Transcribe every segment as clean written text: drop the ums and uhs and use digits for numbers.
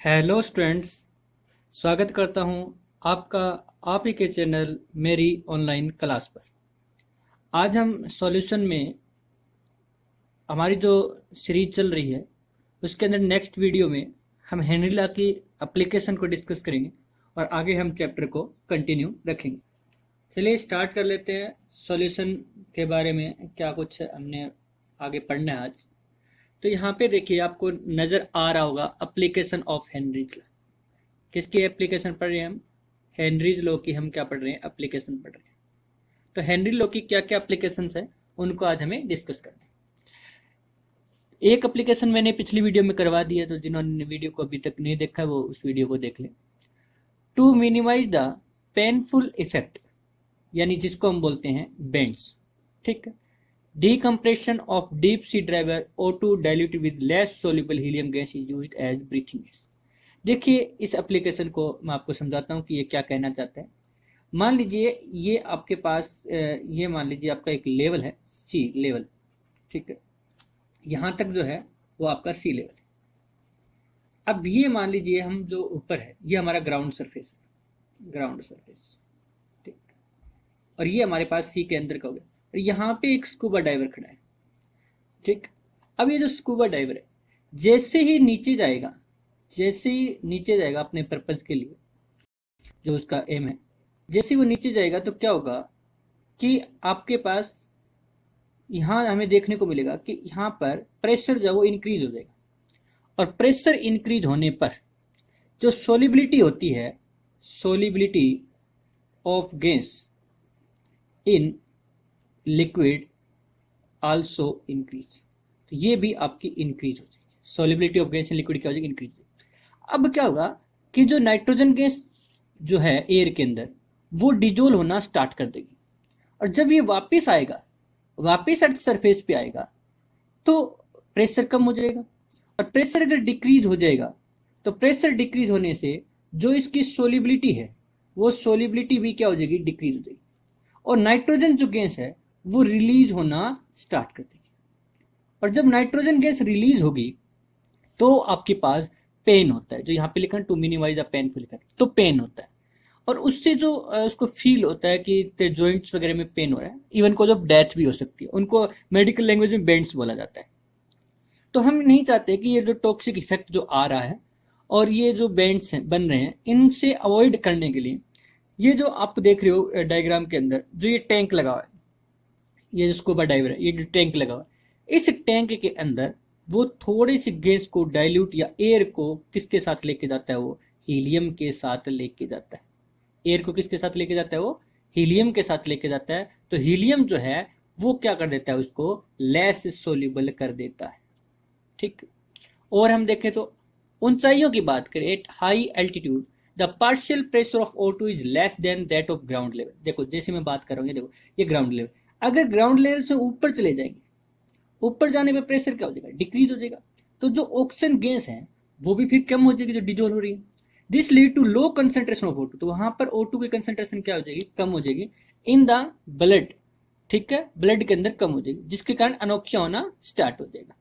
Hello students, स्वागत करता हूं आपका आप ही के चैनल मेरी ऑनलाइन क्लास पर। आज हम सॉल्यूशन में हमारी जो सीरीज चल रही है उसके अंदर नेक्स्ट वीडियो में हम हेनरी लॉ की एप्लीकेशन को डिस्कस करेंगे और आगे हम चैप्टर को कंटिन्यू रखेंगे। चलिए स्टार्ट कर लेते हैं सॉल्यूशन के बारे में, क्या कुछ हमने आगे पढ़ना है आज। तो यहाँ पे देखिए, आपको नज़र आ रहा होगा एप्लीकेशन ऑफ हेनरीज लॉ। किसकी एप्लीकेशन पढ़ रहे हैं हम? हेनरीज लॉ की हम क्या पढ़ रहे हैं? एप्लीकेशन पढ़ रहे हैं। तो हेनरी लॉ की क्या क्या एप्लीकेशंस है उनको आज हमें डिस्कस करना है। एक एप्लीकेशन मैंने पिछली वीडियो में करवा दी है, तो जिन्होंने वीडियो को अभी तक नहीं देखा वो उस वीडियो को देख लें। To minimise the painful effect, यानी जिसको हम बोलते हैं बेंड्स, ठीक है। Decompression of deep sea driver O2 diluted with less soluble helium gas is used as breathing gas। देखिए इस एप्लीकेशन को मैं आपको समझाता हूँ कि ये क्या कहना चाहता है। मान लीजिए ये आपके पास ये मान लीजिए आपका एक लेवल है, सी लेवल, ठीक है। यहाँ तक जो है वो आपका सी लेवल है। अब ये मान लीजिए हम जो ऊपर है ये हमारा ग्राउंड सरफेस है, ग्राउंड सरफेस, ठीक। और ये हमारे पास सी के अंदर का हो गया। यहाँ पे एक स्कूबा डाइवर खड़ा है, ठीक। अब ये जो स्कूबा डाइवर है जैसे ही नीचे जाएगा, जैसे ही नीचे जाएगा अपने पर्पज के लिए जो उसका एम है, जैसे ही वो नीचे जाएगा तो क्या होगा कि आपके पास यहाँ हमें देखने को मिलेगा कि यहाँ पर प्रेशर जो वो इंक्रीज हो जाएगा। और प्रेशर इंक्रीज होने पर जो सोलिबिलिटी होती है, solubility of gas in liquid also increase, तो ये भी आपकी इंक्रीज हो जाएगी। Solubility of gas in liquid क्या हो जाएगी? इंक्रीज। अब क्या होगा कि जो नाइट्रोजन गैस जो है एयर के अंदर वो डिजोल्व होना स्टार्ट कर देगी। और जब ये वापस आएगा, वापस अर्थ सरफेस पे आएगा, तो प्रेशर कम हो जाएगा। और प्रेशर अगर डिक्रीज हो जाएगा तो प्रेशर डिक्रीज होने से जो इसकी सोलिबिलिटी है वो सोलिबिलिटी भी क्या हो जाएगी? डिक्रीज हो जाएगी। और नाइट्रोजन जो गैस है वो रिलीज होना स्टार्ट कर देगी। और जब नाइट्रोजन गैस रिलीज होगी तो आपके पास पेन होता है, जो यहाँ पे लिखा है to minimise the painful effect, तो पेन होता है। और उससे जो उसको फील होता है कि तेरे जॉइंट्स वगैरह में पेन हो रहा है, इवन को जब डेथ भी हो सकती है, उनको मेडिकल लैंग्वेज में बेंड्स बोला जाता है। तो हम नहीं चाहते कि ये जो टॉक्सिक इफेक्ट जो आ रहा है और ये जो बेंड्स बन रहे हैं इनसे अवॉइड करने के लिए ये जो आप देख रहे हो डायग्राम के अंदर जो ये टैंक लगा हुआ है, ये जो स्कूबा डाइवर है, ये जो टैंक लगा हुआ है, इस टैंक के अंदर वो थोड़ी सी गैस को डाइल्यूट या एयर को किसके साथ लेके जाता है? वो हीलियम के साथ लेके जाता है। एयर को किसके साथ लेके जाता है? वो हीलियम के साथ लेके जाता है। तो हीलियम जो है वो क्या कर देता है? उसको लेस सोल्यूबल कर देता है, ठीक। और हम देखें तो ऊंचाइयों की बात करें, at high altitude the partial pressure of O2 is less than that of ground level. देखो जैसे मैं बात कर रहा हूँ, ये देखो ये ग्राउंड लेवल, अगर ग्राउंड लेवल से ऊपर चले जाएंगे, ऊपर जाने पे प्रेशर क्या हो जाएगा? डिक्रीज हो जाएगा। तो जो ऑक्सीजन गैस है वो भी फिर कम हो जाएगी जो डिजोल्व हो रही है। This lead to low concentration of O2, तो वहां पर O2 की कंसेंट्रेशन क्या हो जाएगी? कम हो जाएगी इन द ब्लड, ठीक है, ब्लड के अंदर कम हो जाएगी, जिसके कारण अनोक्सिया होना स्टार्ट हो जाएगा,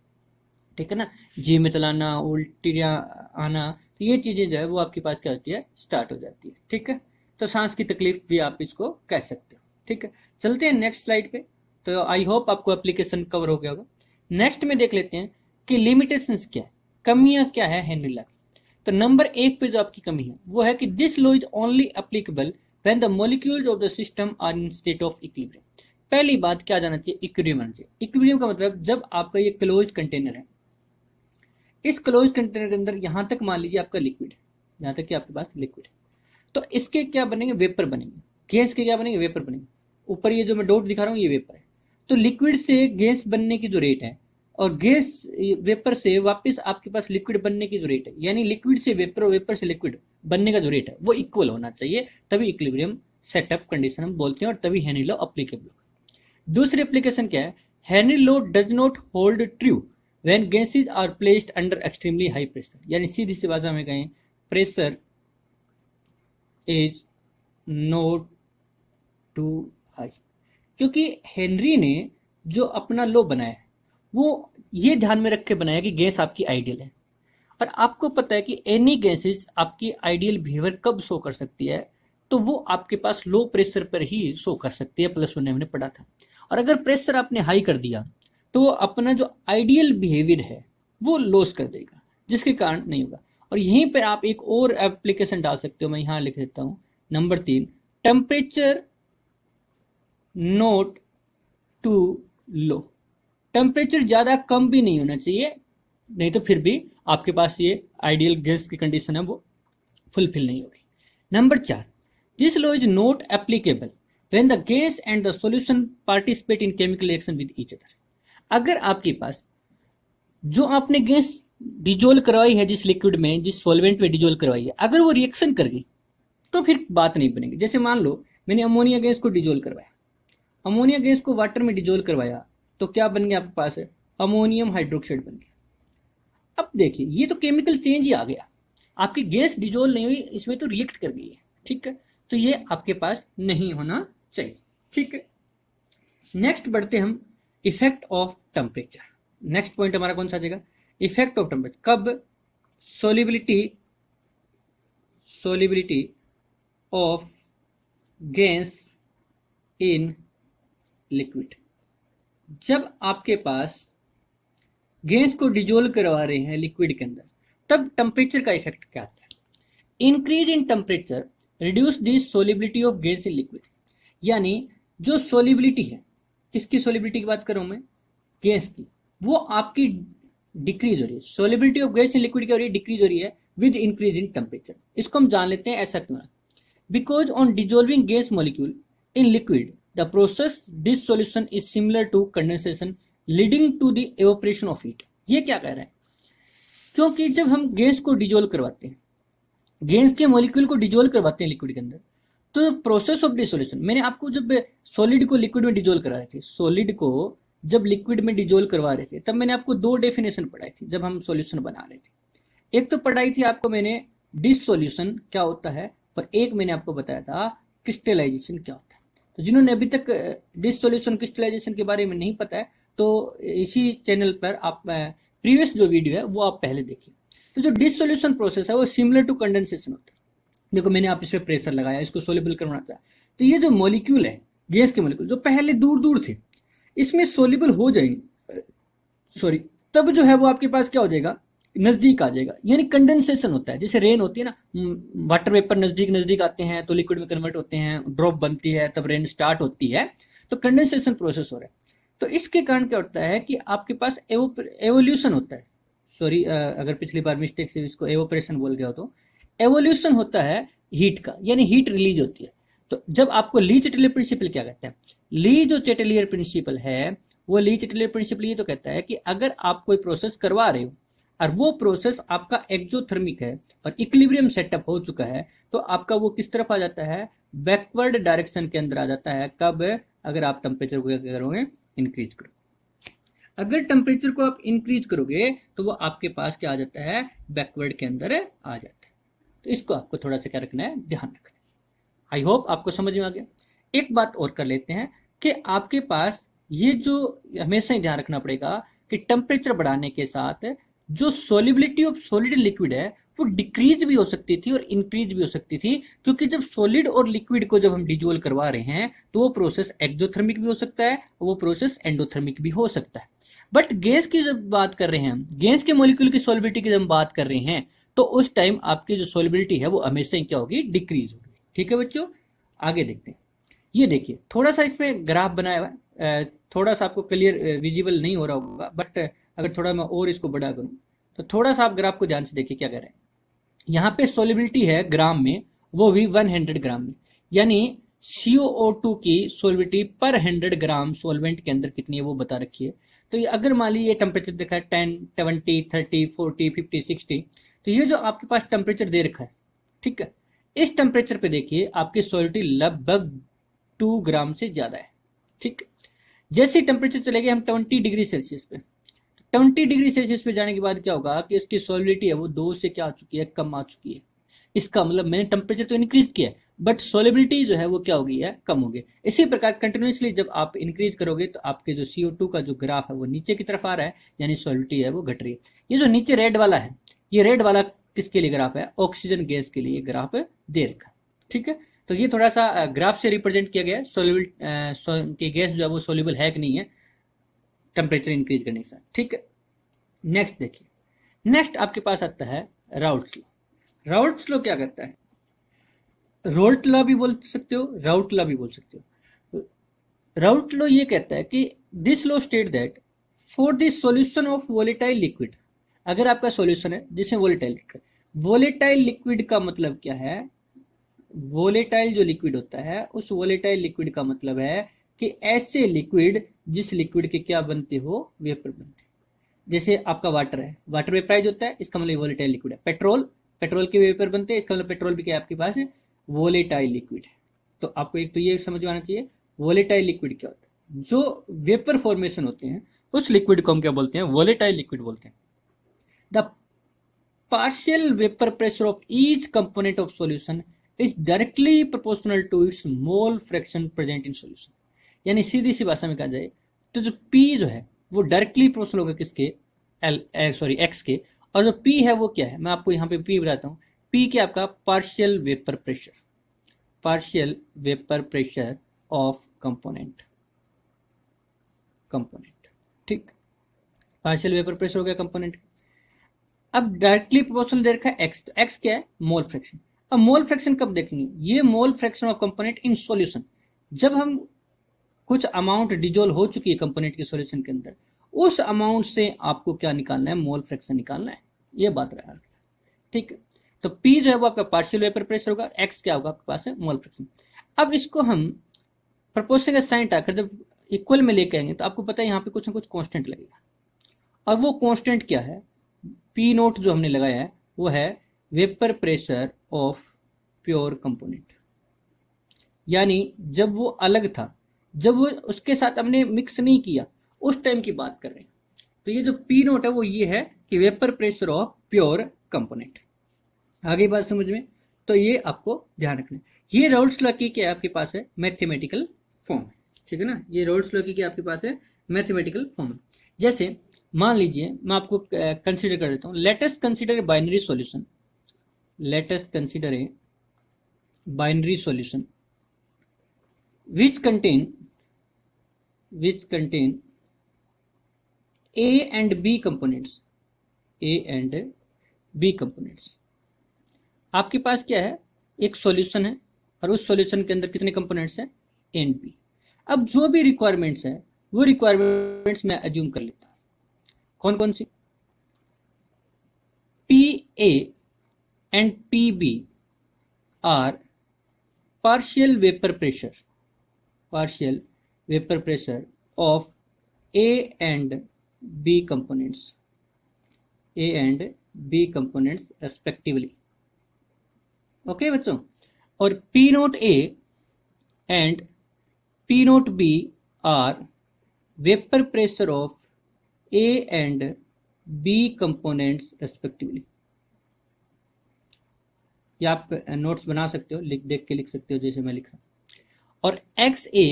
ठीक है ना। जी में चलाना, उल्टियाँ आना, तो ये चीजें जो है वो आपके पास क्या होती है? स्टार्ट हो जाती है, ठीक है। तो सांस की तकलीफ भी आप इसको कह सकते हो, ठीक है। चलते हैं नेक्स्ट स्लाइड पे। तो आई होप आपको एप्लीकेशन कवर हो गया होगा। नेक्स्ट में देख लेते हैं कि लिमिटेशंस क्या है, कमियां क्या है हेनरी लॉ की। तो नंबर 1 पे जो आपकी कमी है वो है कि this law is only applicable when the molecules of the system are in state of equilibrium. पहली बात क्या जाना चाहिए? इक्विलिब्रियम चाहिए। इक्विलिब्रियम का मतलब जब आपका ये क्लोज कंटेनर है, इस क्लोज कंटेनर के अंदर यहां तक मान लीजिए आपका लिक्विड है, यहां तक कि आपके पास लिक्विड है, तो इसके क्या बनेंगे? वेपर बनेंगे। गैस के क्या बनेंगे? वेपर बनेंगे। ऊपर ये जो मैं डॉट दिखा रहा हूँ ये वेपर है। तो लिक्विड से गैस बनने की जो रेट है और गैस वेपर से वापस आपके पास लिक्विड बनने की जो रेट है, यानी लिक्विड से वेपर और वेपर से लिक्विड बनने का जो रेट है वो इक्वल होना चाहिए, तभी इक्विलिब्रियम सेटअप कंडीशन हम बोलते हैं और तभी हेनरी लॉ अप्लीकेबल होगा। दूसरी एप्लीकेशन क्या है? Henry law does not hold true when gases are placed under extremely high pressure, यानी सीधी सी भाषा में कहें pressure is not too high. क्योंकि हेनरी ने जो अपना लॉ बनाया है वो ये ध्यान में रख के बनाया कि गैस आपकी आइडियल है और आपको पता है कि एनी गैसेस आपकी आइडियल बिहेवियर कब शो कर सकती है, तो वो आपके पास लो प्रेशर पर ही शो कर सकती है, +1 में हमने पढ़ा था। और अगर प्रेशर आपने हाई कर दिया तो वो अपना जो आइडियल बिहेवियर है वो लॉस कर देगा, जिसके कारण नहीं होगा। और यहीं पर आप एक और एप्लीकेशन डाल सकते हो, मैं यहाँ लिख देता हूँ number 3, temperature not too low. Temperature ज़्यादा कम भी नहीं होना चाहिए, नहीं तो फिर भी आपके पास ये आइडियल गैस की कंडीशन है वो फुलफिल नहीं होगी। Number 4, this law is not applicable when the gas and the solution participate in chemical reaction with each other. अगर आपके पास जो आपने गैस डिजोल्व करवाई है जिस लिक्विड में, जिस सॉल्वेंट में डिजोल्व करवाई है, अगर वो रिएक्शन कर गई तो फिर बात नहीं बनेगी। जैसे मान लो मैंने अमोनिया गैस को डिजोल्व करवाया, अमोनिया गैस को वाटर में डिजोल्व करवाया, तो क्या बन गया आपके पास है, अमोनियम हाइड्रोक्साइड बन गया। अब देखिए ये तो केमिकल चेंज ही आ गया, आपकी गैस डिजोल्व नहीं हुई, इसमें तो रिएक्ट कर गई है, ठीक है। तो ये आपके पास नहीं होना चाहिए, ठीक है। नेक्स्ट बढ़ते हम effect of temperature. Next point हमारा कौन सा आ जाएगा, इफेक्ट ऑफ टेम्परेचर। कब solubility of gas in liquid. जब आपके पास गैस को डिजोल्व करवा रहे हैं लिक्विड के अंदर, तब टेम्परेचर का इफेक्ट क्या आता है। Increase in temperature reduce the solubility of gas in liquid. यानी जो सोलिबिलिटी है, किसकी सोलिबिलिटी की बात कर रहा हूं मैं, गैस की, वो आपकी डिक्रीज हो रही है। Solubility of gas in liquid क्या हो रही है, डिक्रीज हो रही है विद इंक्रीज इन टेम्परेचर। इसको हम जान लेते हैं ऐसा क्यों है। Because on dissolving gas molecule in liquid the process dissolution is similar to condensation leading to the evaporation of heat. ये क्या कह रहे हैं, क्योंकि जब हम गैस को डिजोल्व करवाते हैं, गैस के मॉलिक्यूल को डिजोल्व करवाते हैं लिक्विड के अंदर, तो प्रोसेस ऑफ डिसोल्यूशन, मैंने आपको जब सॉलिड को लिक्विड में डिजोल्व करा रहे थे, सॉलिड को जब लिक्विड में डिजोल्व करवा रहे थे, तब मैंने आपको 2 डेफिनेशन पढ़ाई थी जब हम सॉल्यूशन बना रहे थे। एक तो पढ़ाई थी आपको मैंने डिसोल्यूशन क्या होता है, और एक मैंने आपको बताया था क्रिस्टलाइजेशन क्या होता है। तो जिन्होंने अभी तक डिसोल्यूशन क्रिस्टलाइजेशन के बारे में नहीं पता है, तो इसी चैनल पर आप प्रीवियस जो वीडियो है वो आप पहले देखिए। तो जो डिसोल्यूशन प्रोसेस है वो सिमिलर टू कंडेंसेशन होता है। देखो मैंने आप इस पर प्रेशर लगाया, इसको सोल्यूबल करवाना चाहा, तो ये जो मॉलिक्यूल है, गैस के मॉलिक्यूल जो पहले दूर दूर थे, इसमें सोल्यूबल हो जाएंगे, सॉरी, तब जो है वो आपके पास क्या हो जाएगा, नजदीक आ जाएगा। यानी कंडेंसेशन होता है, जैसे रेन होती है ना, वाटर वेपर नजदीक नजदीक आते हैं तो लिक्विड में कन्वर्ट होते हैं, ड्रॉप बनती है, तब रेन स्टार्ट होती है, तो कंडेंसेशन प्रोसेस हो रहा है। तो इसके कारण क्या होता है कि आपके पास एवोल्यूशन होता है, सॉरी अगर पिछली बार मिस्टेक से इसको एवोपरेशन बोल गया हो, तो एवोल्यूशन होता है हीट का, यानी हीट रिलीज होती है। तो जब आपको ली चेटेलियर प्रिंसिपल क्या कहता है, ली जो चेटेलियर प्रिंसिपल है, वो ली चेटेलियर प्रिंसिपल ये तो कहता है कि अगर आप कोई प्रोसेस करवा रहे हो और वो प्रोसेस आपका एक्सोथर्मिक है और इक्विलिब्रियम सेटअप हो चुका है, तो आपका वो किस तरफ आ जाता है, बैकवर्ड डायरेक्शन के अंदर आ जाता है। कब, अगर आप टेम्परेचर को क्या करोगे, इंक्रीज करो। अगर टेम्परेचर को आप इंक्रीज करोगे तो वो आपके पास क्या आ जाता है, बैकवर्ड के अंदर आ जाता है। तो इसको आपको थोड़ा सा क्या रखना है, ध्यान रखना है। आई होप आपको समझ में आ गया। एक बात और कर लेते हैं कि आपके पास ये जो हमेशा ही ध्यान रखना पड़ेगा कि टेम्परेचर बढ़ाने के साथ जो सोलिबिलिटी ऑफ सॉलिड लिक्विड है वो डिक्रीज भी हो सकती थी और इंक्रीज भी हो सकती थी, क्योंकि जब सॉलिड और लिक्विड को जब हम डिजोल्व करवा रहे हैं तो वो प्रोसेस एक्सोथर्मिक भी हो सकता है, वो प्रोसेस एंडोथर्मिक भी हो सकता है। बट गैस की जब बात कर रहे हैं हम, गैस के मॉलिक्यूल की सॉलिबिलिटी की जब हम बात कर रहे हैं, तो उस टाइम आपकी जो सॉलिबिलिटी है वो हमेशा ही क्या होगी, डिक्रीज होगी। ठीक है बच्चों, आगे देखते हैं। ये देखिए थोड़ा सा इसमें ग्राफ बनाया हुआ है, थोड़ा सा आपको क्लियर विजिबल नहीं हो रहा होगा, बट अगर थोड़ा मैं और इसको बड़ा करूं तो थोड़ा सा आप ग्राफ को ध्यान से देखिए क्या कह रहे हैं। यहाँ पे सॉलिबिलिटी है ग्राम में, वो भी 100 ग्राम में, यानी CO2 की सॉलिबिलिटी पर 100 ग्राम सॉल्वेंट के अंदर कितनी है वो बता रखी है। तो ये अगर मान लीजिए टेम्परेचर देखा है 10, 20, 30, 40, 50, 60, तो ये जो आपके पास टेम्परेचर दे रखा है, ठीक है, इस टेम्परेचर पे देखिए आपकी सॉलिबिलिटी लगभग 2 ग्राम से ज्यादा है। ठीक, जैसे टेम्परेचर चले गए हम 20 डिग्री सेल्सियस पे, 20 डिग्री सेल्सियस पे जाने के बाद क्या होगा कि इसकी सॉलिबिलिटी है वो 2 से क्या आ चुकी है, कम आ चुकी है। इसका मतलब मैंने टेम्परेचर तो इंक्रीज किया है बट सॉलिबिलिटी जो है वो क्या हो गई है, कम हो गई। इसी प्रकार कंटिन्यूसली जब आप इंक्रीज करोगे तो आपके जो CO2 का जो ग्राफ है वो नीचे की तरफ आ रहा है, यानी सॉलिबिलिटी है वो घट रही है। ये जो नीचे रेड वाला है ये रेड वाला किसके लिए ग्राफ है, ऑक्सीजन गैस के लिए ग्राफ दे रखा। ठीक है, तो ये थोड़ा सा ग्राफ से रिप्रेजेंट किया गया है सोल्यूबल की गैस जो है वो सोल्यूबल है कि नहीं है टेम्परेचर इंक्रीज करने के साथ। ठीक है, नेक्स्ट देखिए, नेक्स्ट आपके पास आता है राउट्स लॉ। राउट्स लॉ क्या कहता है, रोल्ट लॉ भी बोल सकते हो, राउट लॉ भी बोल सकते हो। राउट लॉ ये कहता है कि this law state that for the solution of volatile liquid, अगर आपका सॉल्यूशन है जिसमें वोलेटाइल लिक्विड, वोलेटाइल लिक्विड का मतलब क्या है, वोलेटाइल जो लिक्विड होता है उस वोलेटाइल लिक्विड का मतलब है कि ऐसे लिक्विड जिस लिक्विड के क्या बनते हो, वेपर बनते। जैसे आपका वाटर है, वाटर वेपराइज होता है, इसका मतलब वोलेटाइल लिक्विड है। पेट्रोल, पेट्रोल के वेपर बनते हैं, इसका मतलब पेट्रोल भी क्या आपके पास वोलेटाइल लिक्विड है। तो आपको एक तो ये समझ में आना चाहिए वोलेटाइल लिक्विड क्या होता है। जो वेपर फॉर्मेशन होते हैं उस लिक्विड को हम क्या बोलते हैं, वोलेटाइल लिक्विड बोलते हैं। The partial vapour pressure of each component of solution is directly proportional to its mole fraction present in solution. यानी सीधी सी भाषा में कहा जाए तो जो P जो है वो डायरेक्टली प्रोपोर्शनल होगा किसके, एक्स के, और जो P है वो क्या है, मैं आपको यहाँ पे P बताता हूँ। P क्या आपका partial vapour pressure, partial vapour pressure of component, ठीक, पार्शियल वेपर प्रेशर हो गया कंपोनेंट। अब डायरेक्टली प्रोपोर्शनल दे रखा है एक्स, तो एक्स क्या है, मोल फ्रैक्शन। अब मोल फ्रैक्शन कब देखेंगे, ये मोल fraction of component in solution, जब हम कुछ अमाउंट डिजोल्व हो चुकी है कंपोनेंट के सॉल्यूशन के अंदर, उस अमाउंट से आपको क्या निकालना है, मोल फ्रैक्शन निकालना है, ये बात रहा। ठीक है, तो P जो है वो आपका पार्शियल वेपर प्रेशर होगा, एक्स क्या होगा आपके पास है, मोल फ्रैक्शन। अब इसको हम प्रोपोर्शन का साइन हटाकर जब इक्वल में लेके आएंगे तो आपको पता है यहाँ पे कुछ ना कुछ कांस्टेंट लगेगा, और वो कांस्टेंट क्या है, P नोट जो हमने लगाया है वो है vapour pressure of pure component. यानी जब वो अलग था, जब वो उसके साथ हमने मिक्स नहीं किया, उस टाइम की बात कर रहे हैं। तो ये जो P नोट है वो ये है कि vapour pressure of pure component. आगे बात समझ में, तो ये आपको ध्यान रखना है। ये राउल्ट्स लॉ की क्या आपके पास है, मैथमेटिकल फॉर्म है। ठीक है ना, ये राउल्ट्स लॉ की क्या आपके पास है, मैथमेटिकल फॉर्म है। जैसे मान लीजिए मैं आपको कंसीडर कर देता हूँ, let us consider a binary solution, let us consider a binary solution which contain A and B components, A and B components। आपके पास क्या है, एक सॉल्यूशन है और उस सॉल्यूशन के अंदर कितने कंपोनेंट्स हैं, A and B। अब जो भी रिक्वायरमेंट्स है वो रिक्वायरमेंट्स मैं अज्यूम कर लेता हूँ, कौन कौन सी, PA and PB are partial vapor pressure of A and B components, respectively। Okay बच्चों, और P not A and P not B are vapor pressure of A and B components respectively। या आप notes बना सकते हो, देख के लिख सकते हो जैसे मैं लिखा। और XA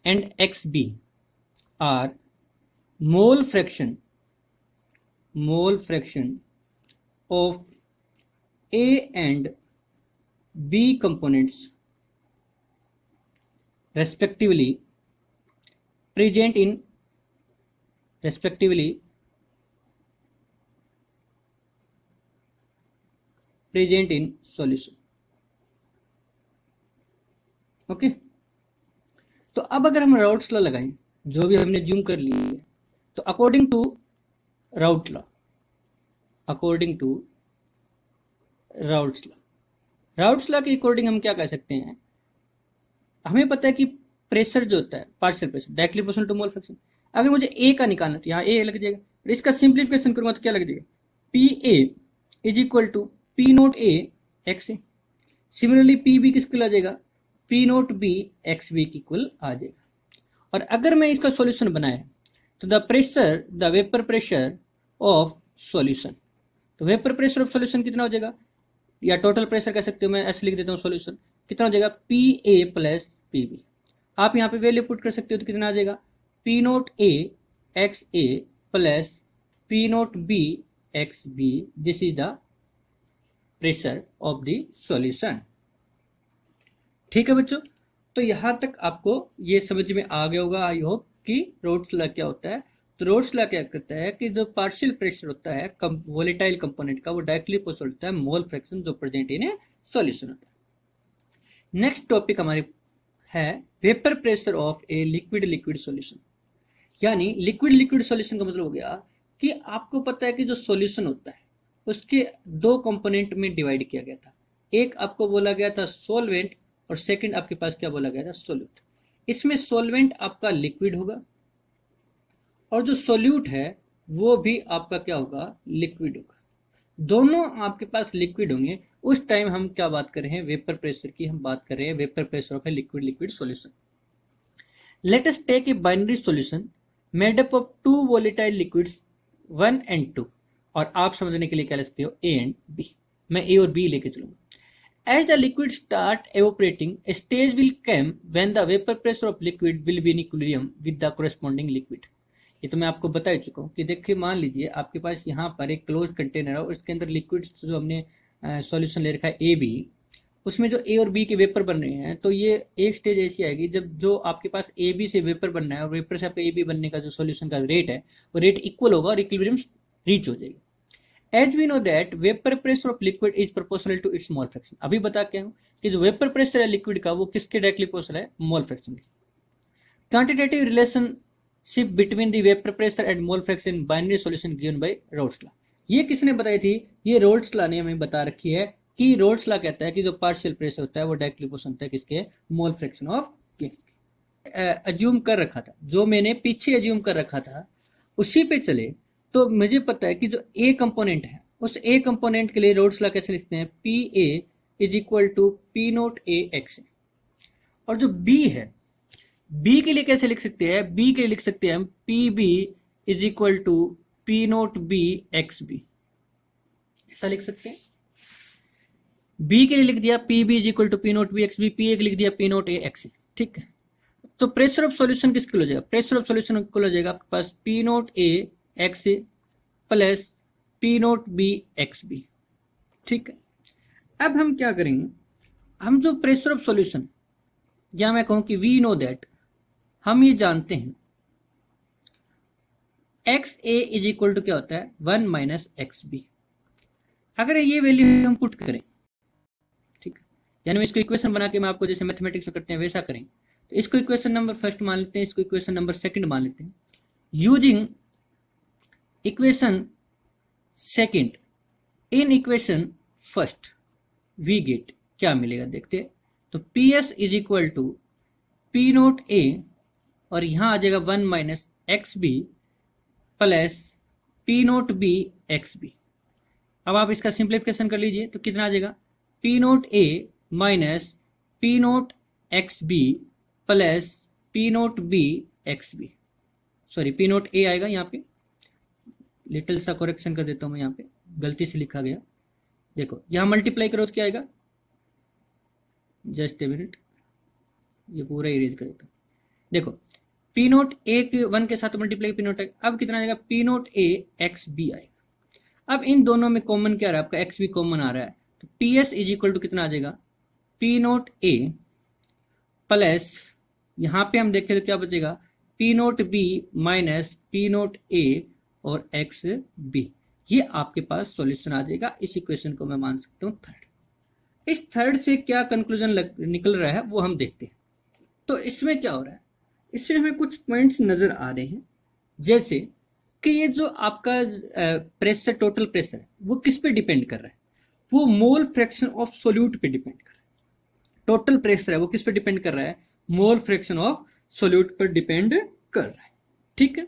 and XB are mole fraction of A and B components respectively present in solution। Okay, तो अब अगर हम राउट्स लॉ लगाएं, जो भी हमने जूम कर ली है, तो अकॉर्डिंग टू राउट्स लॉ के अकॉर्डिंग हम क्या कह सकते हैं, हमें पता है कि प्रेशर जो होता है partial pressure directly proportional to mole fraction. अगर मुझे ए का निकालना तो यहाँ ए लग जाएगा, इसका सिंप्लीफिकेशन करूंगा तो क्या लग जाएगा, PA is equal to P not A X A. Similarly PB किसके आ जाएगा, P not B X B की इक्वल आ जाएगा। और अगर मैं इसका सॉल्यूशन बनाया तो the vapour pressure of solution, तो वेपर प्रेशर ऑफ सॉल्यूशन कितना हो जाएगा, या टोटल प्रेशर कह सकते हो, मैं ऐसे लिख देता हूँ सॉल्यूशन कितना हो जाएगा, PA प्लस PB। आप यहाँ पे वैल्यू पुट कर सकते हो तो कितना आ जाएगा, P not A X A plus P not B X B, this is the pressure of the solution. ठीक है बच्चों, तो यहां तक आपको ये समझ में आ गया होगा आई होप कि रोल्स लॉ क्या होता है। तो रोल्स लॉ क्या कहता है कि जो पार्शियल प्रेशर होता है वोलेटाइल कंपोनेंट का, वो डायरेक्टली प्रोपोर्शनल होता है मोल फ्रैक्शन जो प्रेजेंट इन ए सॉल्यूशन होता है। नेक्स्ट टॉपिक हमारे है vapour pressure of a liquid liquid solution. यानी लिक्विड लिक्विड सॉल्यूशन का मतलब हो गया कि आपको पता है कि जो सॉल्यूशन होता है उसके दो कंपोनेंट में डिवाइड किया गया था। एक आपको बोला गया था सॉल्वेंट और सेकंड आपके पास क्या बोला गया था, सोल्यूट। इसमें सॉल्वेंट आपका लिक्विड होगा और जो सोल्यूट है वो भी आपका क्या होगा, लिक्विड होगा। दोनों आपके पास लिक्विड होंगे। उस टाइम हम क्या बात कर रहे हैं, वेपर प्रेशर की हम बात कर रहे हैं, vapour pressure of a liquid liquid solution. Let us take a binary solution made up of two volatile liquids 1 and 2, और आप समझने के लिए क्या लिख सकते हो, ए एंड बी। मैं ए और बी लेके चलूंगा। As the liquid start evaporating, a stage will come when the vapor pressure of liquid will be in equilibrium with the corresponding liquid. ये तो मैं आपको बता ही चुका हूँ कि देखिए मान लीजिए आपके पास यहाँ पर एक क्लोज कंटेनर है और इसके अंदर लिक्विड जो हमने सॉल्यूशन ले रखा है ए बी, उसमें जो ए और बी के वेपर बन रहे हैं, तो ये एक स्टेज ऐसी आएगी जब जो आपके पास ए बी से वेपर बनना है और वेपर से आपका ए बी बनने का जो सॉल्यूशन का रेट है वो रेट इक्वल होगा और इक्विलिब्रियम रीच हो जाएगी। As we know that vapor pressure of liquid is proportional to its mole fraction. अभी बता क्या हूँ कि जो वेपर प्रेशर है लिक्विड का वो किसके डायरेक्टली प्रोपोर्शनल है, मोल फ्रैक्शन के। Quantitative relationship between the vapour pressure and mole fraction in binary solution given by roles law. ये किसने बताई थी, ये रोल्स लॉ ने हमें बता रखी है कि रोल्स लॉ कहता है कि जो पार्शियल प्रेशर होता है वो डायरेक्टली प्रोपोर्शनल होता है किसके, मोल फ्रैक्शन ऑफ गैस के। अज्यूम कर रखा था, जो मैंने पीछे अज्यूम कर रखा था उसी पे चले तो मुझे पता है कि जो ए कंपोनेंट है उस ए कंपोनेंट के लिए रोल्स लॉ कैसे लिखते हैं, P A is equal to P note A X. और जो बी है, बी के लिए कैसे लिख सकते हैं, बी के लिए लिख सकते हैं हम P B is equal to P note B X B, ऐसा लिख सकते हैं। बी के लिए लिख दिया P B is equal to P note B X B, P A के लिख दिया पी नोट ए एक्स। ठीक है, तो प्रेशर ऑफ सॉल्यूशन किसके हो जाएगा, प्रेशर ऑफ सॉल्यूशन को हो जाएगा आपके पास P note A X plus P note B X B. ठीक है, अब हम क्या करेंगे, हम जो प्रेशर ऑफ सॉल्यूशन, या मैं कहूं कि वी नो दैट, हम ये जानते हैं X A is equal to क्या होता है, 1 माइनस एक्स बी। अगर ये वैल्यू हम पुट करें, ठीक है, यानी इसको इक्वेशन बना के मैं आपको जैसे मैथमेटिक्स में करते हैं वैसा करें, तो इसको इक्वेशन नंबर फर्स्ट मान लेते हैं, इसको इक्वेशन नंबर सेकंड मान लेते हैं। Using equation second in equation first we get क्या मिलेगा देखते हैं। तो P S is equal to P note A और यहां आ जाएगा 1 minus X B plus P note B X B. अब आप इसका सिंप्लीफिकेशन कर लीजिए तो कितना आ जाएगा, P note A minus P naught X B plus P note B X B, sorry P note A आएगा, यहाँ पे लिटिल सा करेक्शन कर देता हूं मैं, यहाँ पे गलती से लिखा गया। देखो यहां मल्टीप्लाई करो तो क्या आएगा, जस्ट ए मिनट, ये पूरा इरेज कर देता हूं। देखो पी नोट ए के 1 के साथ मल्टीप्लाई पी नोट, अब कितना आएगा, P note A x B आएगा। अब इन दोनों में कॉमन क्या आ रहा है आपका, एक्स बी कॉमन आ रहा है, तो P S is equal to कितना आ जाएगा, पी नोट ए प्लस यहां पे हम देखें तो क्या बचेगा, P note B minus P note A और एक्स बी। ये आपके पास सॉल्यूशन आ जाएगा। इस इक्वेशन को मैं मान सकता हूं थर्ड। इस थर्ड से क्या कंक्लूजन निकल रहा है वो हम देखते हैं। तो इसमें क्या हो रहा है, इसमें हमें कुछ पॉइंट्स नजर आ रहे हैं, जैसे कि ये जो आपका प्रेशर, टोटल प्रेशर है वो किस पे डिपेंड कर रहा है, वो मोल फ्रैक्शन ऑफ सोल्यूट पे डिपेंड कर रहा है। टोटल प्रेशर है वो किस पे डिपेंड कर रहा है, मोल फ्रैक्शन ऑफ सोल्यूट पर डिपेंड कर रहा है। ठीक है,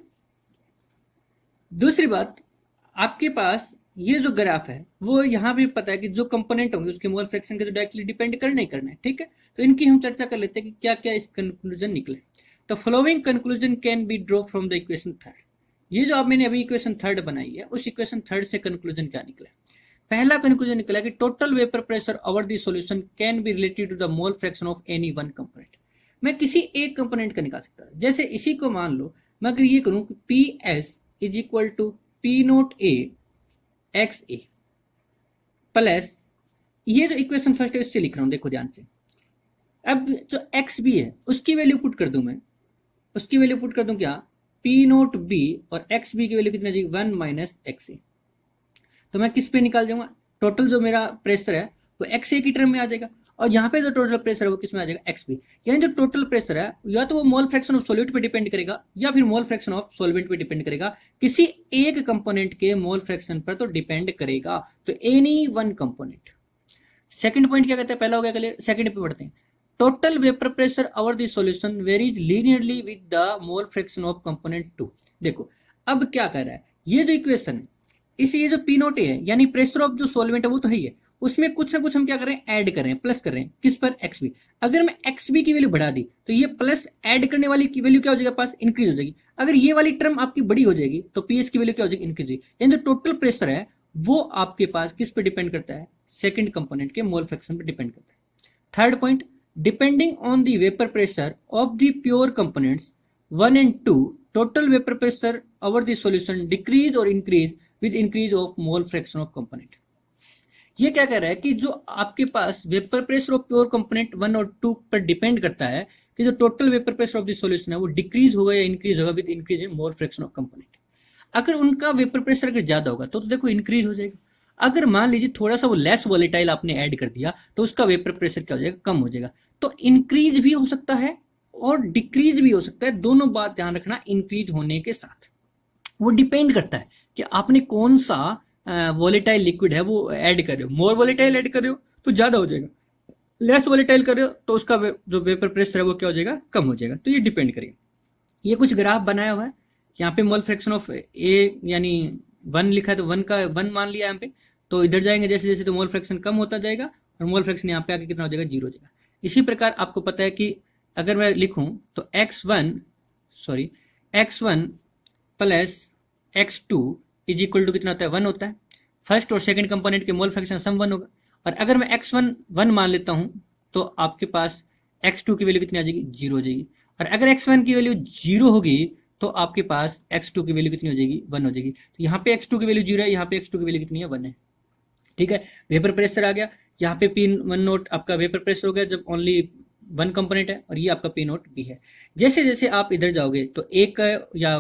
दूसरी बात, आपके पास ये जो ग्राफ है वो यहाँ भी पता है कि जो कंपोनेंट होंगे उसके मोल फ्रैक्शन के तो डायरेक्टली डिपेंड करना ही करना है। ठीक है, तो इनकी हम चर्चा कर लेते हैं कि क्या क्या इस कंक्लूजन निकले। तो following conclusion can be draw from the equation third. ये जो आप मैंने अभी इक्वेशन थर्ड बनाई है उस इक्वेशन थर्ड से कंक्लूजन क्या निकला, पहला कंक्लूजन निकला कि total vapour pressure over the solution can be related to the mole fraction of any one component. मैं किसी एक कंपोनेंट का निकाल सकता हूं, जैसे इसी को मान लो मैं अगर ये करूं कि P S is equal to P note A X A plus, ये जो इक्वेशन फर्स्ट है उससे लिख रहा हूं, देखो ध्यान से। अब जो एक्स बी है उसकी वैल्यू पुट कर दूं मैं, उसकी वैल्यू पुट कर दूं क्या, पी नोट बी, और एक्स बी की वैल्यू कितनी आ जाएगी, 1 माइनस एक्स ए। तो मैं किस पे निकाल जाऊंगा, टोटल जो मेरा प्रेशर है वो एक्स ए की टर्म में आ जाएगा, और यहाँ पे जो टोटल प्रेशर है वो किस में आ जाएगा, एक्स बी। यानी जो टोटल प्रेशर है या तो वो मोल फ्रैक्शन ऑफ सॉल्यूट पे डिपेंड करेगा या फिर मोल फ्रैक्शन ऑफ सॉल्वेंट पे डिपेंड करेगा, किसी एक कंपोनेंट के मोल फ्रैक्शन पर तो डिपेंड करेगा, तो any one component. Second point क्या कहते हैं, पहला हो गया क्लियर, सेकंड पे बढ़ते हैं। Total vapour pressure over the solution varies linearly with the mole fraction of component 2। देखो अब क्या कर रहा है, ये जो इक्वेशन है, इस ये जो पी नोट है यानी प्रेशर ऑफ जो सॉल्वेंट है वो तो है ही है, उसमें कुछ ना कुछ हम क्या कर रहे हैं, ऐड कर रहे हैं, प्लस कर रहे हैं, किस पर, एक्स बी। अगर मैं एक्स बी की वैल्यू बढ़ा दी तो ये प्लस ऐड करने वाली की वैल्यू क्या हो जाएगा, पास इंक्रीज हो जाएगी। अगर ये वाली टर्म आपकी बड़ी हो जाएगी तो पी एस की वैल्यू क्या हो जाएगी, इंक्रीज होगी। यानी जो टोटल प्रेशर है वो आपके पास किस पे डिपेंड करता है, सेकंड कंपोनेंट के मोल फ्रैक्शन पे डिपेंड करता है। Third point, depending on the vapour pressure of the pure components 1 and 2, total vapour pressure over the solution decrease और increase with increase of mole fraction of component. ये क्या कह रहा है कि जो आपके पास vapour pressure of pure component 1 और 2 पर डिपेंड करता है कि जो total vapour pressure of the solution है वो डिक्रीज होगा या इंक्रीज होगा with increase in mole fraction of component. अगर उनका वेपर प्रेशर अगर ज्यादा होगा तो देखो इंक्रीज हो जाएगा। अगर मान लीजिए थोड़ा सा वो लेस वॉलेटाइल आपने ऐड कर दिया तो उसका वेपर प्रेशर क्या हो जाएगा, कम हो जाएगा। तो इंक्रीज भी हो सकता है और डिक्रीज भी हो सकता है, दोनों बात ध्यान रखना। इंक्रीज होने के साथ वो डिपेंड करता है कि आपने कौन सा वॉलेटाइल लिक्विड है वो ऐड कर रहे हो। मोर वॉलेटाइल ऐड कर रहे हो तो ज्यादा हो जाएगा, लेस वॉलेटाइल कर रहे हो तो उसका जो वेपर प्रेशर है वो क्या हो जाएगा, कम हो जाएगा। तो ये डिपेंड करेगा। ये कुछ ग्राफ बनाया हुआ है, यहाँ पे मोल फ्रैक्शन ऑफ ए यानी 1 लिखा है तो 1 का 1 मान लिया यहाँ पे, तो इधर जाएंगे जैसे जैसे तो मोल फ्रैक्शन कम होता जाएगा और मोल फ्रैक्शन यहाँ पे आके कितना हो जाएगा, 0 हो जाएगा। इसी प्रकार आपको पता है कि अगर मैं लिखूं तो x1 plus x2 is equal to कितना होता है, 1 होता है। फर्स्ट और सेकंड कंपोनेंट के मोल फ्रैक्शन सम 1 होगा। और अगर मैं x1 1 मान लेता हूं तो आपके पास x2 की वैल्यू कितनी आ जाएगी, 0 हो जाएगी। और अगर x1 की वैल्यू 0 होगी तो आपके पास x2 की वैल्यू कितनी हो जाएगी, 1 हो जाएगी। तो यहाँ पे x2 की वैल्यू 0 है, यहाँ पे x2 की वैल्यू कितनी है, 1 है। ठीक है, वेपर प्रेशर आ गया। यहाँ पे पी वन नोट आपका वेपर प्रेशर हो गया जब ओनली 1 कंपोनेंट है, और ये आपका पी नोट बी है। जैसे जैसे आप इधर जाओगे तो 1 या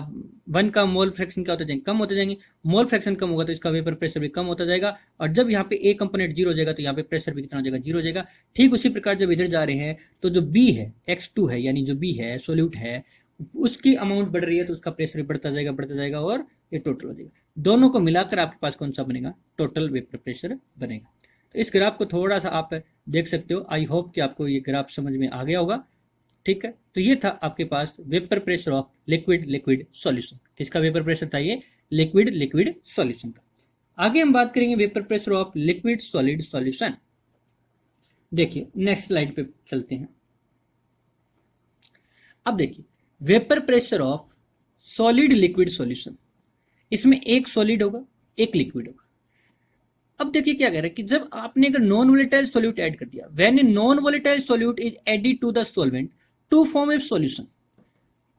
1 का मोल फ्रैक्शन क्या होता जाएंगे, कम होते जाएंगे। मोल फ्रैक्शन कम होगा तो इसका वेपर प्रेशर भी कम होता जाएगा। और जब यहाँ पे ए कंपोनेंट 0 हो जाएगा तो यहाँ पे प्रेशर भी कितना हो जाएगा, 0 हो जाएगा। ठीक उसी प्रकार जब इधर जा रहे हैं तो जो बी है, x2 है यानी जो बी है सोल्यूट है, उसकी अमाउंट बढ़ रही है तो उसका प्रेशर बढ़ता जाएगा और ये टोटल हो जाएगा। दोनों को मिलाकर आपके पास कौन सा बनेगा, टोटल वेपर प्रेशर बनेगा। तो इस ग्राफ को थोड़ा सा आप देख सकते हो। आई होप कि आपको ये ग्राफ समझ में आ गया होगा। ठीक है, तो ये था आपके पास vapour pressure of liquid solution. किसका वेपर प्रेशर था ये, लिक्विड सॉल्यूशन का। आगे हम बात करेंगे vapour pressure of liquid solid solution. देखिए नेक्स्ट स्लाइड पे चलते हैं। अब देखिए vapour pressure of solid liquid solution, इसमें एक सॉलिड होगा एक लिक्विड होगा। अब देखिए क्या कह रहा है कि जब आपने अगर नॉन वोलेटाइल सॉल्यूट ऐड कर दिया, when a non volatile solute is added to the solvent to form a solution,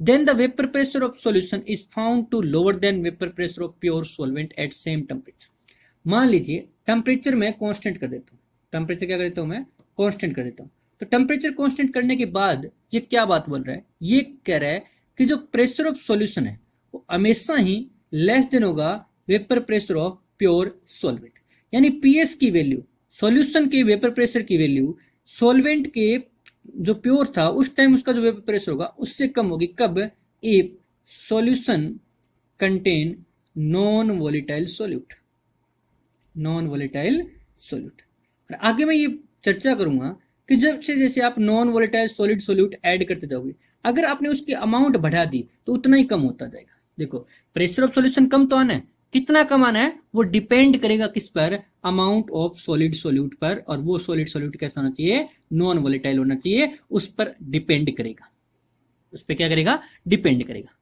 then the vapor pressure of solution is found to lower than vapor pressure of pure solvent at same temperature। मान लीजिए temperature में constant कर देता हूँ, temperature क्या कर देता हूँ मैं, कांस्टेंट कर देता हूँ। तो टेम्परेचर कांस्टेंट करने के बाद ये क्या बात बोल रहा है, ये कह रहा है कि जो प्रेशर ऑफ सॉल्यूशन है वो हमेशा ही लेस देन होगा vapour pressure of pure solvent. यानी पीएस की वैल्यू, सॉल्यूशन के वेपर प्रेशर की वैल्यू सॉल्वेंट के जो प्योर था उस टाइम उसका जो वेपर प्रेशर होगा उससे कम होगी। कब, if solution contain non volatile solute, non volatile solute. आगे मैं ये चर्चा करूंगा कि जब से जैसे आप non volatile solid solute add करते जाओगे, अगर आपने उसकी अमाउंट बढ़ा दी तो उतना ही कम होता जाएगा। देखो प्रेशर ऑफ सॉल्यूशन कम तो आना है, कितना कम आना है वो डिपेंड करेगा किस पर, अमाउंट ऑफ सॉलिड सॉल्यूट पर। और वो सॉलिड सॉल्यूट कैसा होना चाहिए, नॉन वोलेटाइल होना चाहिए, उस पर डिपेंड करेगा, उस पर क्या करेगा, डिपेंड करेगा।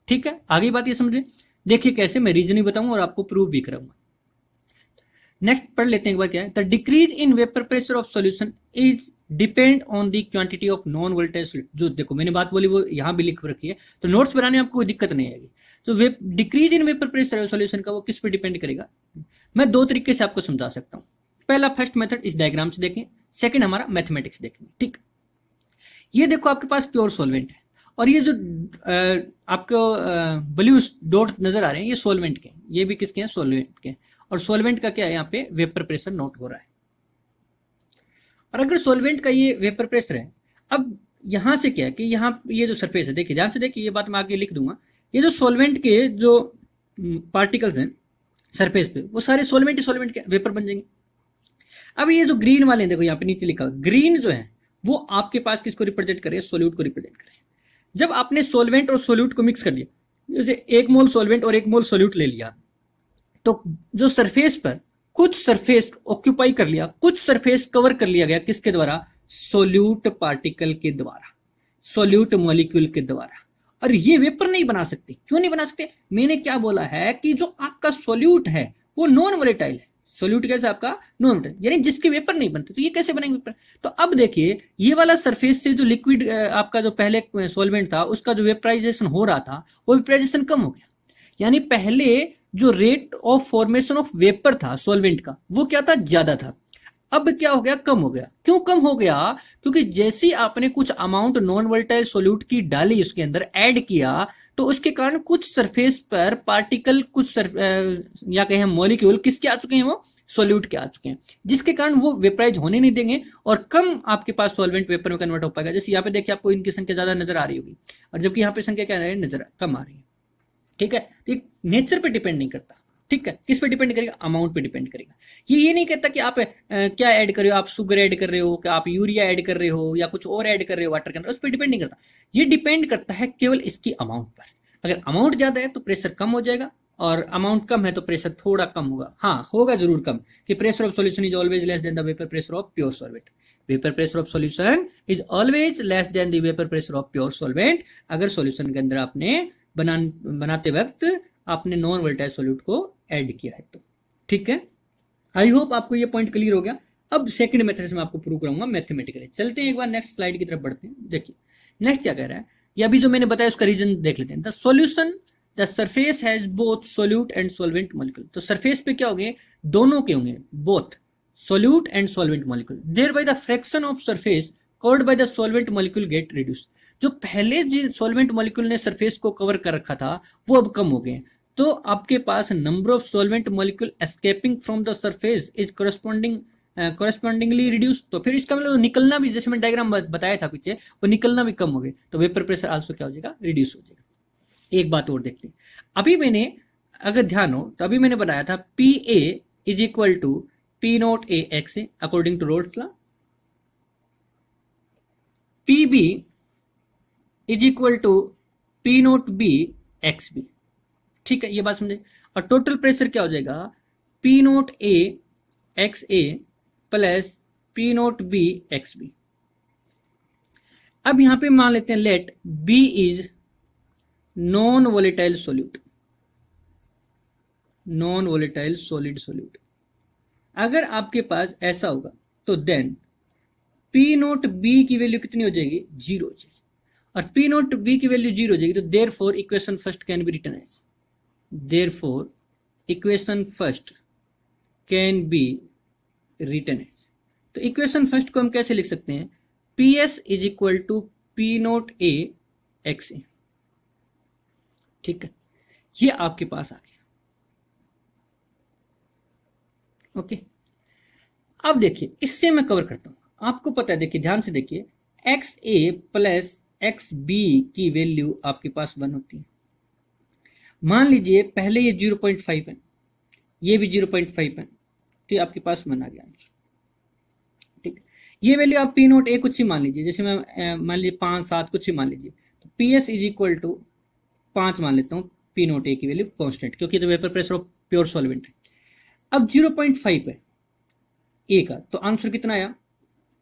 ठीक है, आगे बात ये समझे। देखिए कैसे मैं रीजन भी बताऊंगा और आपको प्रूव भी कराऊंगा। नेक्स्ट पढ़ लेते हैं एक बार क्या है, the decrease in vapour pressure of solution is depend on the quantity of non volatile solute. जो देखो मैंने बात बोली वो यहां भी लिख रखी है, तो नोट्स बनाने में आपको कोई दिक्कत नहीं आएगी। तो decrease in vapour pressure solution का वो किस पे डिपेंड करेगा? मैं दो तरीके से आपको समझा सकता हूं। पहला फर्स्ट मेथड इस डायग्राम से देखें, सेकंड हमारा मैथमेटिक्स देखेंगे। ठीक, ये देखो आपके पास प्योर सॉल्वेंट है और ये जो आपको ब्लू डॉट नजर आ रहे हैं ये सॉल्वेंट के, ये भी किसके हैं? सॉल्वेंट के। और सॉल्वेंट का क्या है? यहाँ पे वेपर प्रेशर नोट हो रहा है। और अगर सॉल्वेंट का ये वेपर प्रेशर है, अब यहां से क्या है कि यहाँ ये जो सरफेस है, देखिए ध्यान से देखिए, ये बात मैं आगे लिख दूंगा। ये जो सॉल्वेंट के जो पार्टिकल्स हैं सरफेस पे, वो सारे सॉल्वेंट के वेपर बन जाएंगे। अब ये जो ग्रीन वाले हैं, देखो यहाँ पे नीचे लिखा, ग्रीन जो है वो आपके पास किसको रिप्रेजेंट करे? सोल्यूट को रिप्रेजेंट करे। जब आपने सॉल्वेंट और सोल्यूट को मिक्स कर दिया, जैसे 1 मोल सॉल्वेंट और 1 मोल सोल्यूट ले लिया, तो जो सरफेस पर कुछ सरफेस ऑक्यूपाई कर लिया, कुछ सरफेस कवर कर लिया गया, किसके द्वारा? सोल्यूट पार्टिकल के द्वारा, सोल्यूट मॉलिक्यूल के द्वारा। और ये वेपर नहीं बना सकते। क्यों नहीं बना सकते? मैंने क्या बोला है कि जो आपका सोल्यूट है वो नॉन वोलेटाइल है। सोल्यूट कैसे? आपका नॉन वोलेटाइल, यानी जिसके वेपर नहीं बनते। तो ये कैसे बनेंगे वेपर? तो अब देखिए, ये वाला सरफेस से जो लिक्विड आपका जो पहले सॉल्वेंट था उसका जो वेपराइजेशन हो रहा था, वो वेपराइजेशन कम हो गया। यानी पहले जो rate of formation of vapour था सॉल्वेंट का, वो क्या था? ज्यादा था। अब क्या हो गया? कम हो गया। क्यों कम हो गया? क्योंकि जैसे आपने कुछ अमाउंट नॉन वोलेटाइल सोल्यूट की डाली, उसके अंदर ऐड किया, तो उसके कारण कुछ सरफेस पर पार्टिकल, कुछ या कहें मॉलिक्यूल किसके आ चुके हैं? वो सोल्यूट के आ चुके हैं, जिसके कारण वो वेपराइज होने नहीं देंगे और कम आपके पास सॉल्वेंट वेपर में कन्वर्ट हो पाएगा। जैसे यहाँ पे देखिए आपको इनकी संख्या ज्यादा नजर आ रही होगी, और जबकि यहाँ पे संख्या क्या है? नजर कम आ रही है। ठीक है, तो नेचर पे डिपेंड नहीं करता। ठीक है, किस पे डिपेंड करेगा? अमाउंट पे डिपेंड करेगा। ये नहीं कहता कि आप क्या ऐड कर रहे हो, आप शुगर ऐड कर रहे हो, कि आप यूरिया ऐड कर रहे हो, या कुछ और ऐड कर रहे हो वाटर के अंदर, उस पर डिपेंड नहीं करता। ये डिपेंड करता है केवल इसकी अमाउंट पर। अगर अमाउंट ज्यादा है तो प्रेशर कम हो जाएगा, और अमाउंट कम है तो प्रेशर थोड़ा कम होगा। हाँ, होगा जरूर कम, कि pressure of solution is always less than the vapour pressure of pure solvent. Vapour pressure of solution is always less than the vapour pressure of pure solvent. अगर सॉल्यूशन के अंदर आपने बनाते वक्त आपने नॉन वोलेटाइल सॉल्यूट को add किया है तो। ठीक है, आई होप आपको ये पॉइंट क्लियर हो गया। अब सेकंड मेथड से मैं आपको प्रूव करूंगा मैथमेटिकली। चलते हैं एक बार नेक्स्ट स्लाइड की तरफ बढ़ते हैं। देखिए नेक्स्ट क्या कह रहा है, ये अभी जो मैंने बताया उसका रीजन देख लेते हैं। The solution, the surface has both solute and solvent molecule. तो सरफेस पे क्या होंगे? दोनों के होंगे, both solute and solvent molecule. Thereby the fraction of surface covered by the solvent molecule get reduce. जो पहले जिन सॉल्वेंट मॉलिक्यूल ने सरफेस को कवर कर रखा था वो अब कम हो गए, तो आपके पास number of solvent molecule escaping from the surface is correspondingly reduce. तो फिर इसका मतलब निकलना भी, जैसे मैंने डायग्राम बताया था पीछे, वो निकलना भी कम हो गए, तो वेपर प्रेशर आल्सो क्या हो जाएगा? रिड्यूस हो जाएगा। एक बात और देखते हैं, अभी मैंने, अगर ध्यान हो तो अभी मैंने बनाया था P A is equal to P note A X A according to Raoult's law, P B is equal to P note B X B. ठीक है, ये बात समझे। और टोटल प्रेशर क्या हो जाएगा? P note A X A plus P note B X B. अब यहां पे मान लेते हैं let B is non volatile solute, non volatile solid solute. अगर आपके पास ऐसा होगा तो देन पी नोट बी की वैल्यू कितनी हो जाएगी? 0 हो जाएगी। और पी नोट बी की वैल्यू 0 हो जाएगी, तो therefore equation first can be written as, therefore equation first can be written as. तो इक्वेशन फर्स्ट को हम कैसे लिख सकते हैं? P S is equal to P note A X A. ठीक है, ये आपके पास आ गया। ओके, अब देखिए इससे मैं कवर करता हूं। आपको पता है, देखिए ध्यान से देखिए, x A plus x B की वैल्यू आपके पास 1 होती है। मान लीजिए पहले ये 0.5 है, ये भी 0.5 है, तो ये आपके पास 1 आ गया आंसर। ठीक, ये वैल्यू आप पी नोट ए कुछ ही मान लीजिए, जैसे मैं मान लीजिए 5 7 कुछ ही मान लीजिए, तो P S is equal to 5 मान लेता हूँ, पी नोट ए की वैल्यू कॉन्स्टेंट, क्योंकि तो vapour pressure of pure solvent है। अब 0.5 है ए का, तो आंसर कितना आया?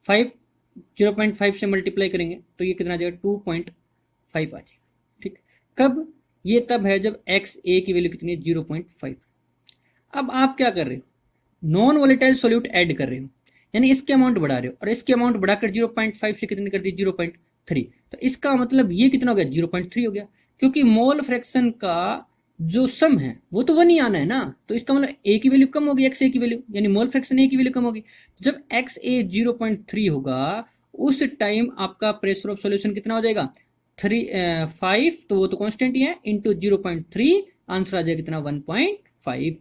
5। 0.5 से मल्टीप्लाई करेंगे तो ये कितना आ जाएगा? 2.5 आ जाएगा। ठीक, कब? ये तब है जब एक्स ए की वैल्यू कितनी है? 0.5। अब आप क्या कर रहे हो? नॉन वोलेटाइल सोल्यूट ऐड कर रहे हो, यानी इसके अमाउंट बढ़ा रहे हो, और इसके अमाउंट बढ़ाकर 0.5 से कितनी कर दी? 0.3। तो इसका मतलब ये कितना हो गया? 0.3 हो गया, क्योंकि मोल फ्रैक्शन का जो सम है वो तो 1 ही आना है ना, तो इसका मतलब ए की वैल्यू कम होगी, एक्स ए की वैल्यू, यानी मोल फ्रैक्शन ए की वैल्यू कम होगी। तो जब एक्स ए 0.3 होगा उस टाइम आपका प्रेशर ऑफ सॉल्यूशन कितना हो जाएगा, 5, तो वो तो कांस्टेंट ही है, इंटू 0.3, आंसर आ जाएगा कितना, 1.5।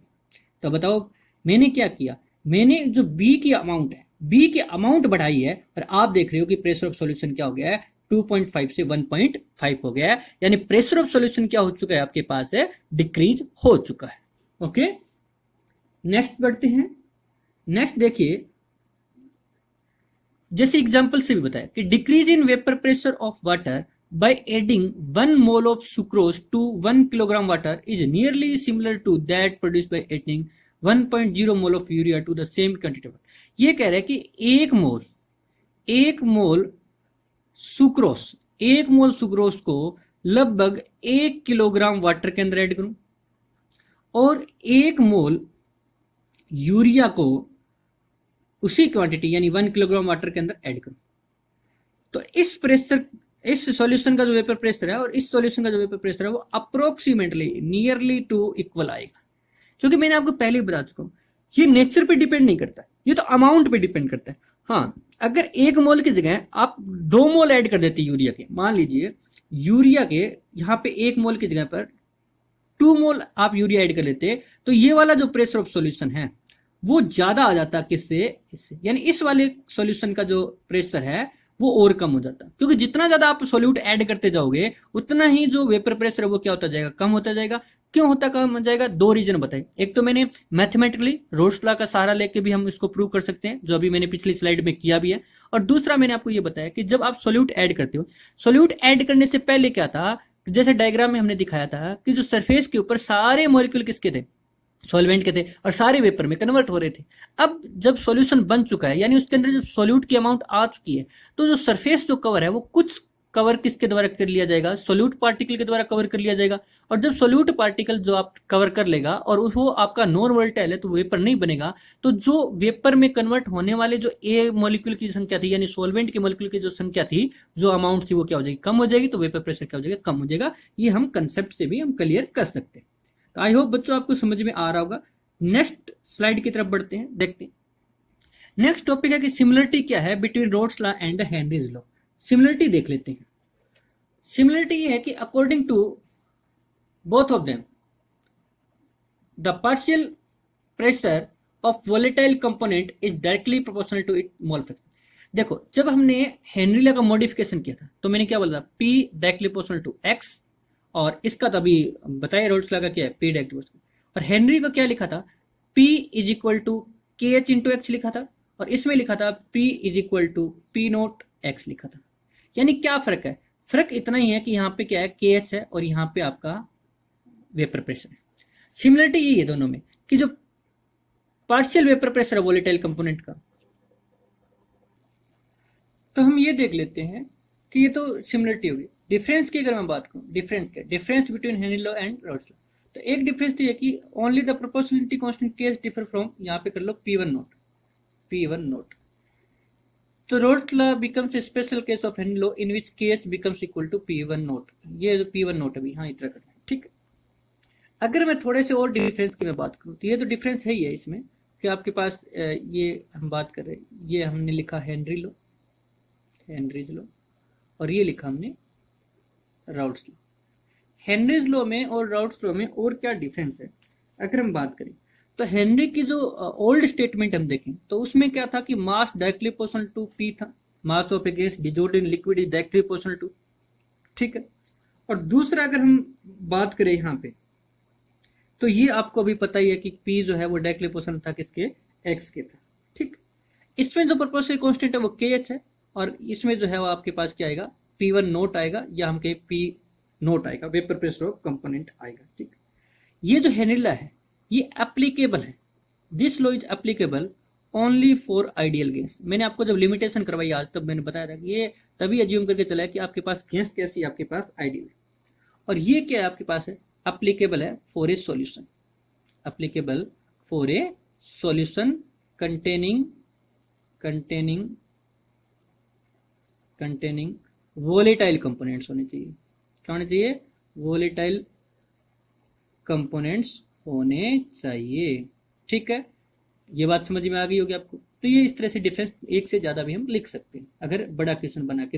तो बताओ मैंने क्या किया, मैंने जो बी की अमाउंट है, बी की अमाउंट बढ़ाई है, और आप देख रहे हो कि प्रेशर ऑफ सॉल्यूशन क्या हो गया है, 2.5 से 1.5 हो गया है, यानी प्रेशर ऑफ सॉल्यूशन क्या हो चुका है आपके पास है, डिक्रीज हो चुका है। ओके, नेक्स्ट बढ़ते हैं। नेक्स्ट देखिए, जैसे एग्जांपल से भी बताया कि decrease in vapour pressure of water by adding 1 mole of sucrose to 1 kilogram water is nearly similar to that produced by adding 1.0 mole of urea to the same quantity of water। ये कह रहा है कि एक मोल sucrose, 1 मोल sucrose को लगभग 1 kilogram water के अंदर ऐड करूं, और 1 मोल यूरिया को उसी क्वांटिटी यानी 1 किलोग्राम वाटर के अंदर ऐड करूं, तो इस सॉल्यूशन का जो वेपर प्रेशर है और इस सॉल्यूशन का जो वेपर प्रेशर है वो अप्रोक्सीमेटली नियरली टू इक्वल आएगा। क्योंकि मैंने आपको पहले ही बता चुका हूं, ये नेचर पे डिपेंड नहीं करता, ये तो अमाउंट पे डिपेंड करता है। हाँ, अगर 1 मोल की जगह आप 2 मोल ऐड कर देते यूरिया के, मान लीजिए यूरिया के यहाँ पे 1 मोल की जगह पर 2 मोल आप यूरिया ऐड कर लेते, तो ये वाला जो प्रेशर ऑफ सॉल्यूशन है वो ज्यादा आ जाता किससे, इससे, यानी इस वाले सॉल्यूशन का जो प्रेशर है वो और कम हो जाता, क्योंकि जितना ज्यादा आप सॉल्यूट ऐड करते जाओगे उतना ही जो वेपर प्रेशर है वो क्या होता जाएगा, कम होता जाएगा। क्यों होता कम हो जाएगा, 2 रीजन बताए। एक तो मैंने मैथमेटिकली रोल्स लॉ का सहारा लेके भी हम इसको प्रूव कर सकते हैं, जो अभी मैंने पिछली स्लाइड में किया भी है। और दूसरा मैंने आपको ये बताया कि जब आप सॉल्यूट ऐड करते हो, सॉल्यूट ऐड करने से पहले क्या था, जैसे डायग्राम में हमने दिखाया था कि जो सरफेस के ऊपर सारे मॉलिक्यूल किसके थे, सॉल्वेंट के थे, और सारे वेपर में कन्वर्ट हो रहे थे। अब जब सॉल्यूशन बन चुका है, यानी उसके अंदर जब सॉल्यूट की अमाउंट आ चुकी है, तो जो सरफेस जो कवर है वो कुछ कवर किसके द्वारा कर लिया जाएगा, सोल्यूट पार्टिकल के द्वारा कवर कर लिया जाएगा। और जब सोल्यूट पार्टिकल जो आप कवर कर लेगा और वो आपका नॉन वोलेटाइल है तो वेपर नहीं बनेगा, तो जो वेपर में कन्वर्ट होने वाले जो ए मॉलिक्यूल की संख्या थी, यानी सोलवेंट के मॉलिक्यूल की जो संख्या थी, जो अमाउंट थी, वो क्या हो जाएगी, कम हो जाएगी। तो वेपर प्रेशर क्या हो जाएगा, कम हो जाएगा। ये हम कंसेप्ट से भी हम क्लियर कर सकते हैं। तो आई होप बच्चों आपको समझ में आ रहा होगा। नेक्स्ट स्लाइड की तरफ बढ़ते हैं, देखते हैं। नेक्स्ट टॉपिक है कि सिमिलरिटी क्या है between Raoult's law and Henry's law. Similarity देख लेते हैं। सिमिलरिटी ये है कि according to both of them the partial pressure of volatile component is directly proportional to it mole fraction. देखो, जब हमने हेनरी लॉ का मॉडिफिकेशन किया था तो मैंने क्या बोला था, P directly proportional to X, और इसका तो अभी बताया रोड्स लॉ का क्या है, P डायरेक्टली प्रोपोर्शनल। और हेनरी को क्या लिखा था, P is equal to KH into X लिखा था, और इसमें लिखा था P is equal to P not X लिखा था। यानी क्या फर्क है, फर्क इतना ही है कि यहाँ पे क्या है, KH है, और यहाँ पे आपका वेपर प्रेशर है। सिमिलरिटी यही है दोनों में कि जो पार्शियल वेपर प्रेशर है वोलेटाइल कंपोनेंट का, तो हम ये देख लेते हैं कि ये तो सिमिलरिटी होगी। डिफरेंस की अगर मैं बात करूं, difference between Henry law and Raoult's law, तो एक डिफरेंस तो ये कि only the proportionality constant case differ from, यहाँ पे कर लो P1 नोट। तो Raoult's law becomes a special case of Henry law in which KH becomes equal to P1 not. ये जो P1 नोट अभी, हाँ इतना करना है, ठीक। अगर मैं थोड़े से और डिफरेंस की मैं बात करूँ तो ये तो डिफरेंस है ही है इसमें कि आपके पास ये हम बात कर रहे हैं, ये हमने लिखा हेनरीज लॉ, और ये लिखा हमने राउट्स लॉ। हेनरीज लॉ में और राउट्स लॉ में और क्या डिफरेंस है अगर हम बात करें, तो हेनरी की जो ओल्ड स्टेटमेंट हम देखें तो उसमें क्या था कि mass directly proportional to P था, mass of a gas dissolved in liquid is directly proportional to, ठीक है। और दूसरा अगर हम बात करें यहाँ पे, तो ये आपको अभी पता ही है कि P जो है वो डायरेक्टली प्रोपोर्शनल था किसके, X के था, ठीक। इसमें जो प्रोपोर्शनल कांस्टेंट है वो KH है, और इसमें जो है वो आपके पास क्या आएगा, P1 नोट आएगा, या हम कहें P नोट आएगा, वेपर प्रेशर ऑफ कंपोनेंट आएगा, ठीक। ये जो हेनरी लॉ है ये एप्लीकेबल है, this law is applicable only for ideal gas. मैंने आपको जब लिमिटेशन करवाई आज तब मैंने बताया था कि ये तभी एज्यूम करके चला है कि आपके पास गैस कैसी है, आपके पास आइडियल है। और ये क्या है आपके पास है, एप्लीकेबल है for a solution, applicable for a solution containing volatile components होने चाहिए। क्या होने चाहिए, वोलेटाइल कंपोनेंट्स होने चाहिए। ठीक है, ये बात समझ में आ गई होगी आपको। तो ये इस तरह से डिफरेंस एक से ज़्यादा भी हम लिख सकते हैं अगर बड़ा क्वेश्चन बना के